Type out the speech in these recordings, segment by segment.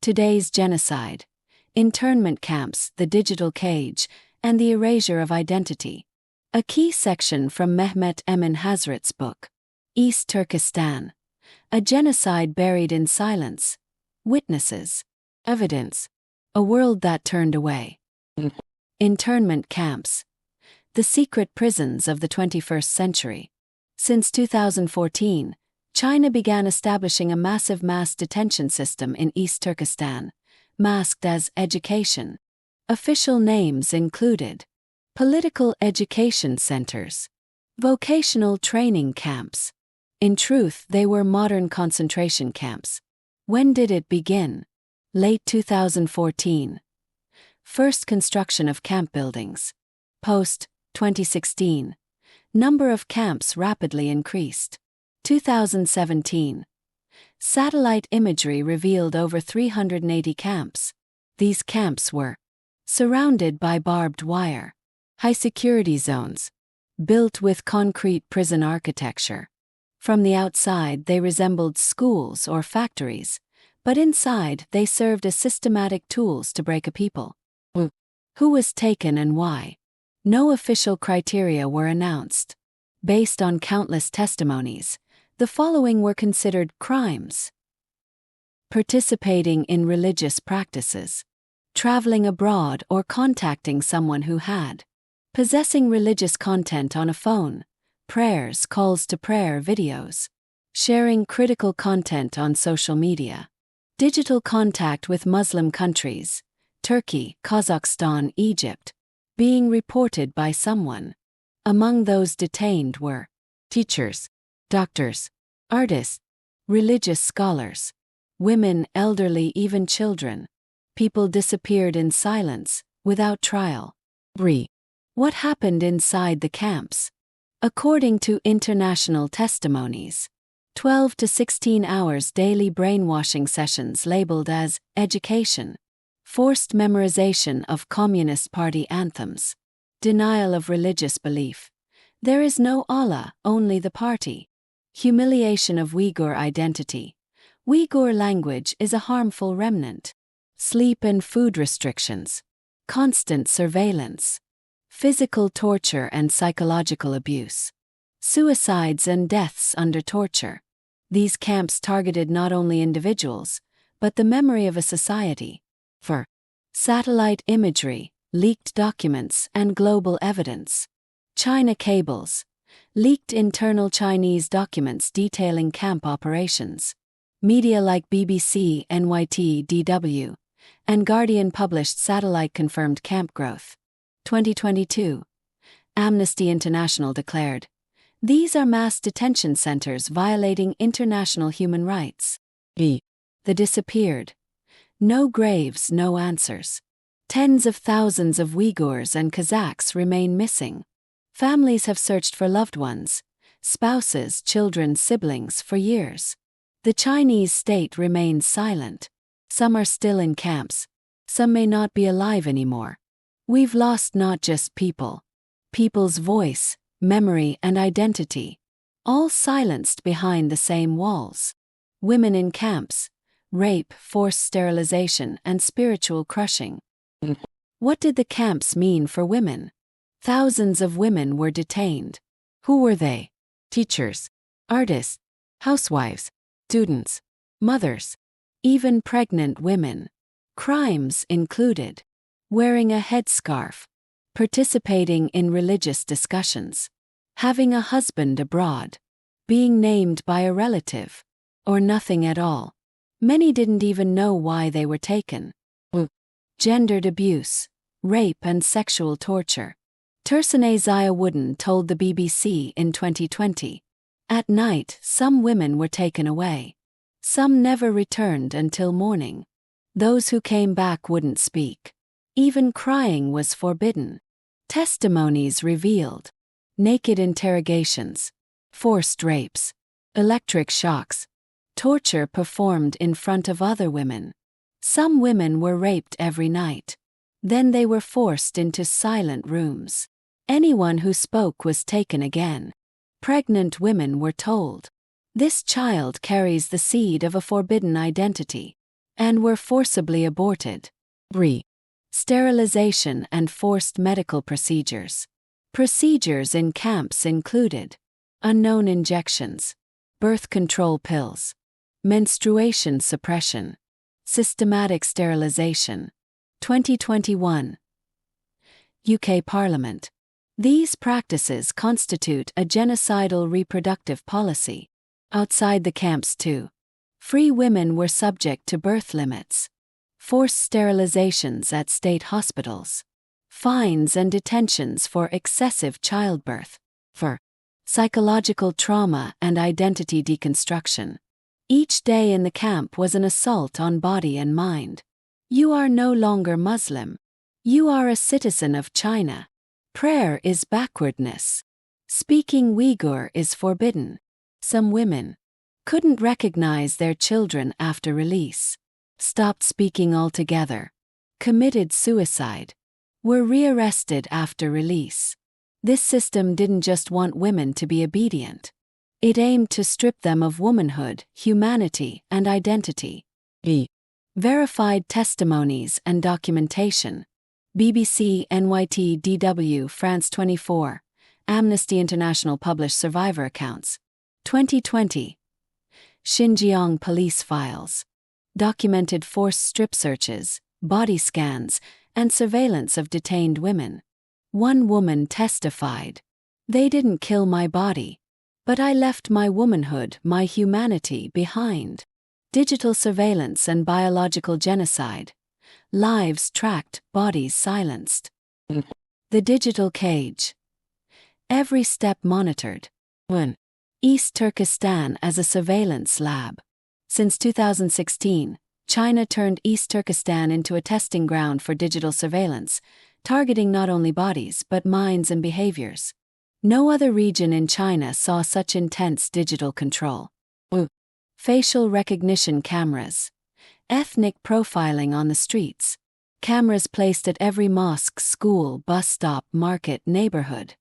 Today's Genocide, Internment Camps, the Digital Cage, and the Erasure of Identity. A key section from Mehmet Emin Hazret's book, East Turkestan, A Genocide Buried in Silence, Witnesses, Evidence, A World That Turned Away. Internment Camps, the secret prisons of the 21st century. Since 2014, China began establishing a massive mass detention system in East Turkestan, masked as education. Official names included political education centers, vocational training camps. In truth, they were modern concentration camps. When did it begin? Late 2014. First construction of camp buildings. Post 2016. Number of camps rapidly increased. 2017. Satellite imagery revealed over 380 camps. These camps were surrounded by barbed wire, high security zones, built with concrete prison architecture. From the outside, they resembled schools or factories, but inside, they served as systematic tools to break a people. Who was taken and why? No official criteria were announced. Based on countless testimonies, the following were considered crimes: participating in religious practices, traveling abroad or contacting someone who had, possessing religious content on a phone, prayers, calls to prayer videos, sharing critical content on social media, digital contact with Muslim countries, Turkey, Kazakhstan, Egypt, being reported by someone. Among those detained were teachers, doctors, artists, religious scholars, women, elderly, even children. People disappeared in silence, without trial. What happened inside the camps? According to international testimonies, 12 to 16 hours daily brainwashing sessions labeled as education, forced memorization of Communist Party anthems, denial of religious belief. There is no Allah, only the party. Humiliation of Uyghur identity. Uyghur language is a harmful remnant. Sleep and food restrictions. Constant surveillance. Physical torture and psychological abuse. Suicides and deaths under torture. These camps targeted not only individuals, but the memory of a society. For satellite imagery, leaked documents, and global evidence. China cables. Leaked internal Chinese documents detailing camp operations. Media like BBC, NYT, DW, and Guardian published satellite-confirmed camp growth. 2022. Amnesty International declared, "These are mass detention centers violating international human rights." The disappeared. No graves, no answers. Tens of thousands of Uyghurs and Kazakhs remain missing. Families have searched for loved ones, spouses, children, siblings for years. The Chinese state remains silent. Some are still in camps. Some may not be alive anymore. We've lost not just people. People's voice, memory, and identity. All silenced behind the same walls. Women in camps. Rape, forced sterilization, and spiritual crushing. What did the camps mean for women? Thousands of women were detained. Who were they? Teachers, artists, housewives, students, mothers, even pregnant women. Crimes included wearing a headscarf, participating in religious discussions, having a husband abroad, being named by a relative, or nothing at all. Many didn't even know why they were taken. Gendered abuse, rape and sexual torture. Tursane Ziawuddin told the BBC in 2020. At night, some women were taken away. Some never returned until morning. Those who came back wouldn't speak. Even crying was forbidden. Testimonies revealed naked interrogations, forced rapes, electric shocks, torture performed in front of other women. Some women were raped every night. Then they were forced into silent rooms. Anyone who spoke was taken again. Pregnant women were told, "This child carries the seed of a forbidden identity." and were forcibly aborted. 3. Sterilization and forced medical procedures. Procedures in camps included unknown injections, birth control pills, menstruation suppression, systematic sterilization. 2021. UK Parliament. These practices constitute a genocidal reproductive policy. Outside the camps too. Free women were subject to birth limits, forced sterilizations at state hospitals, fines and detentions for excessive childbirth. For psychological trauma and identity deconstruction. Each day in the camp was an assault on body and mind. You are no longer Muslim. You are a citizen of China. Prayer is backwardness. Speaking Uyghur is forbidden. Some women couldn't recognize their children after release, stopped speaking altogether, committed suicide, were rearrested after release. This system didn't just want women to be obedient. It aimed to strip them of womanhood, humanity, and identity. B. Verified testimonies and documentation. BBC NYT DW France 24. Amnesty International published survivor accounts. 2020. Xinjiang police files. Documented forced strip searches, body scans, and surveillance of detained women. One woman testified, "They didn't kill my body, but I left my womanhood, my humanity behind." Digital surveillance and biological genocide. Lives tracked, bodies silenced. The digital cage. Every step monitored. 1. East Turkestan as a surveillance lab. Since 2016, China turned East Turkestan into a testing ground for digital surveillance, targeting not only bodies but minds and behaviors. No other region in China saw such intense digital control. Facial recognition cameras. Ethnic profiling on the streets. Cameras placed at every mosque, school, bus stop, market, neighborhood.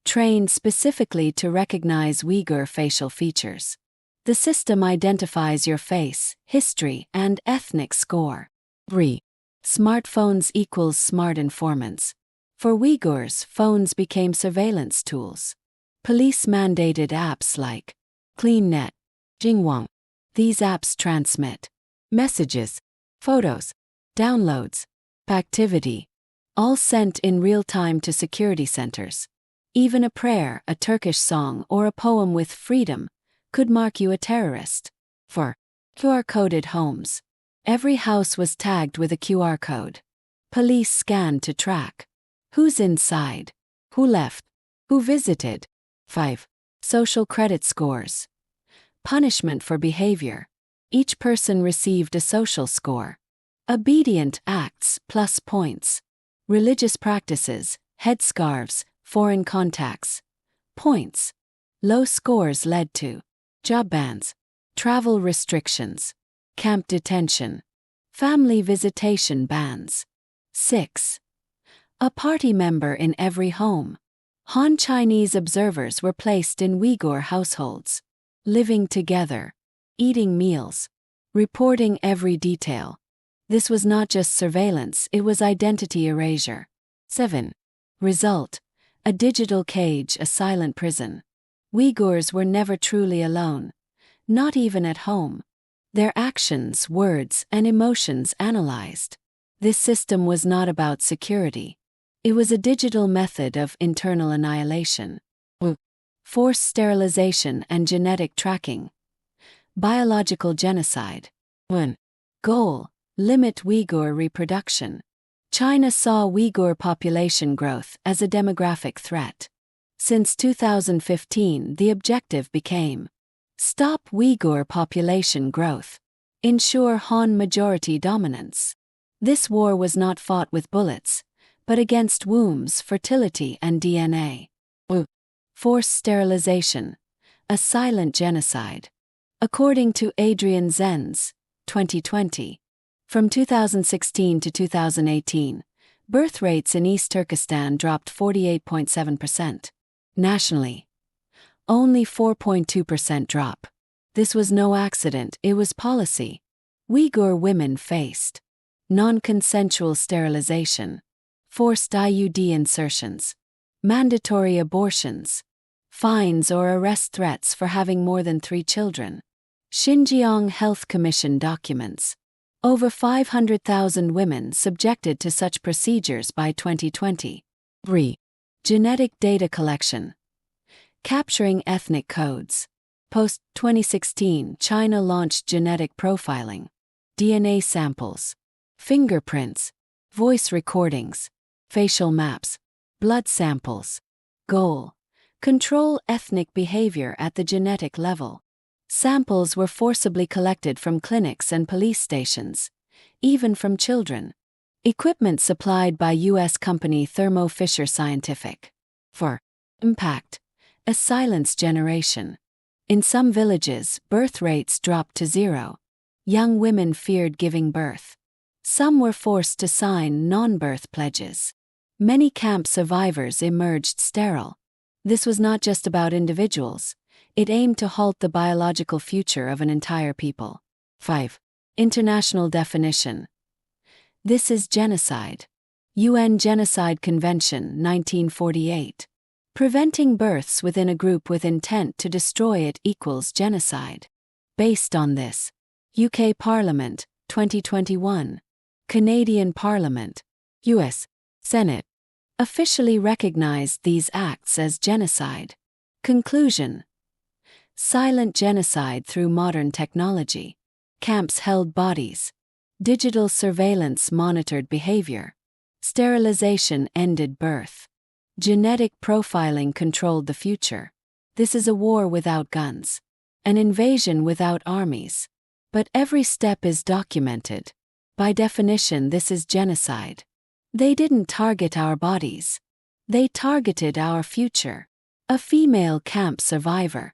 Trained specifically to recognize Uyghur facial features. The system identifies your face, history, and ethnic score. 3. Smartphones equals smart informants. For Uyghurs, phones became surveillance tools. Police mandated apps like CleanNet, Xinjiang. These apps transmit messages, photos, downloads, activity, all sent in real time to security centers. Even a prayer, a Turkish song, or a poem with freedom could mark you a terrorist. 4. QR-coded homes. Every house was tagged with a QR code. Police scanned to track who's inside, who left, who visited. 5. Social credit scores. Punishment for behavior. Each person received a social score. Obedient acts plus points. Religious practices, headscarves, foreign contacts. Points. Low scores led to job bans, travel restrictions, camp detention, family visitation bans. 6. A party member in every home. Han Chinese observers were placed in Uyghur households, living together, eating meals, reporting every detail. This was not just surveillance, it was identity erasure. 7. Result. A digital cage, a silent prison. Uyghurs were never truly alone, not even at home. Their actions, words, and emotions analyzed. This system was not about security. It was a digital method of internal annihilation. Forced sterilization and genetic tracking. Biological genocide. 1. Goal. Limit Uyghur reproduction. China saw Uyghur population growth as a demographic threat. Since 2015, the objective became stop Uyghur population growth. Ensure Han majority dominance. This war was not fought with bullets, but against wombs, fertility, and DNA. Forced sterilization. A silent genocide. According to Adrian Zenz, 2020, from 2016 to 2018, birth rates in East Turkestan dropped 48.7%. Nationally, only 4.2% drop. This was no accident, it was policy. Uyghur women faced non-consensual sterilization, forced IUD insertions, mandatory abortions, fines or arrest threats for having more than 3 children. Xinjiang Health Commission documents over 500,000 women subjected to such procedures by 2020. 3. Genetic data collection. Capturing ethnic codes. Post-2016, China launched genetic profiling. DNA samples, fingerprints, voice recordings, facial maps, blood samples. Goal: control ethnic behavior at the genetic level. Samples were forcibly collected from clinics and police stations, even from children. Equipment supplied by U.S. company Thermo Fisher Scientific. 4. Impact: a silence generation. In some villages, birth rates dropped to 0. Young women feared giving birth. Some were forced to sign non-birth pledges. Many camp survivors emerged sterile. This was not just about individuals. It aimed to halt the biological future of an entire people. 5. International definition. This is genocide. UN Genocide Convention, 1948. Preventing births within a group with intent to destroy it equals genocide. Based on this, UK Parliament, 2021. Canadian Parliament, US Senate, officially recognized these acts as genocide. Conclusion: silent genocide through modern technology. Camps held bodies. Digital surveillance monitored behavior. Sterilization ended birth. Genetic profiling controlled the future. This is a war without guns. An invasion without armies. But every step is documented. By definition, this is genocide. They didn't target our bodies. They targeted our future. A female camp survivor.